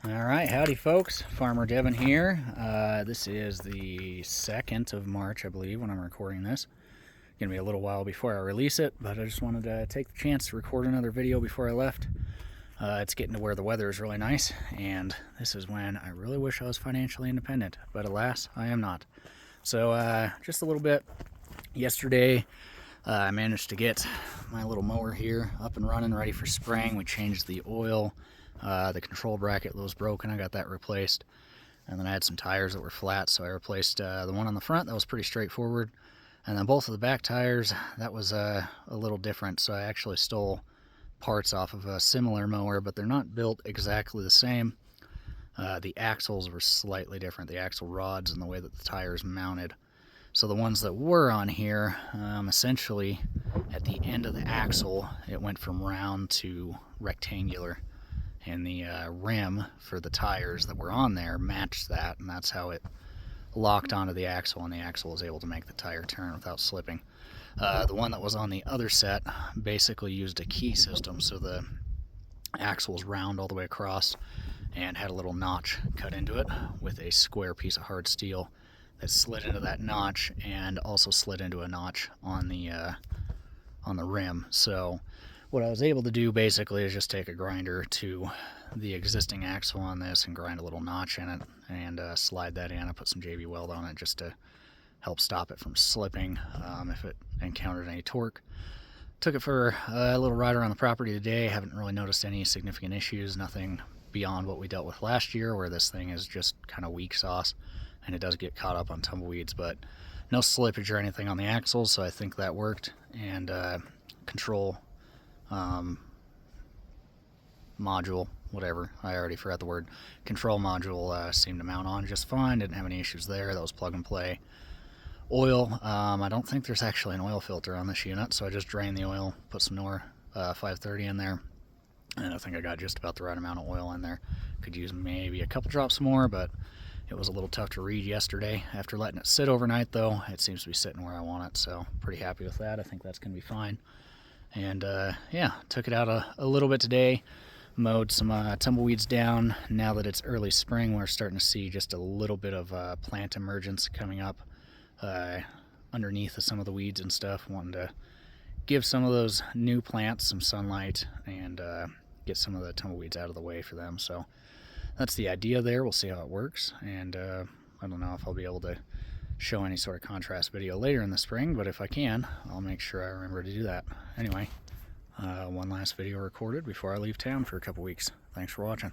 All right, howdy folks, Farmer Devin here. This is the 2nd of March, I believe, when I'm recording this. Gonna be a little while before I release it, but I just wanted to take the chance to record another video before I left. It's getting to where the weather is really nice, and this is when I really wish I was financially independent, but alas, I am not. So just a little bit. Yesterday, I managed to get my little mower here up and running, ready for spring. We changed the oil. The control bracket was broken. I got that replaced. And then I had some tires that were flat, so I replaced the one on the front. That was pretty straightforward. And then both of the back tires, that was a little different. So I actually stole parts off of a similar mower, but they're not built exactly the same. The axles were slightly different, the axle rods and the way that the tires mounted. So the ones that were on here, essentially at the end of the axle, it went from round to rectangular. And the rim for the tires that were on there matched that, and that's how it locked onto the axle, and the axle was able to make the tire turn without slipping. The one that was on the other set basically used a key system, so the axle was round all the way across and had a little notch cut into it with a square piece of hard steel that slid into that notch and also slid into a notch on the rim. So what I was able to do basically is just take a grinder to the existing axle on this and grind a little notch in it and slide that in. I put some JB weld on it just to help stop it from slipping if it encountered any torque. Took it for a little ride around the property today. Haven't really noticed any significant issues, nothing beyond what we dealt with last year, where this thing is just kind of weak sauce and it does get caught up on tumbleweeds, but no slippage or anything on the axles, so I think that worked. And control module, whatever, I already forgot the word, control module seemed to mount on just fine, didn't have any issues there. That was plug and play. Oil, I don't think there's actually an oil filter on this unit, so I just drained the oil, put some Nor 530 in there, and I think I got just about the right amount of oil in there. Could use maybe a couple drops more, but it was a little tough to read yesterday. After letting it sit overnight though, it seems to be sitting where I want it, so pretty happy with that. I think that's going to be fine. And yeah, took it out a little bit today, mowed some tumbleweeds down. Now that it's early spring, we're starting to see just a little bit of plant emergence coming up underneath of some of the weeds and stuff. Wanting to give some of those new plants some sunlight and get some of the tumbleweeds out of the way for them. So that's the idea there. We'll see how it works, and I don't know if I'll be able to show any sort of contrast video later in the spring, but if I can, I'll make sure I remember to do that. Anyway, one last video recorded before I leave town for a couple weeks. Thanks for watching.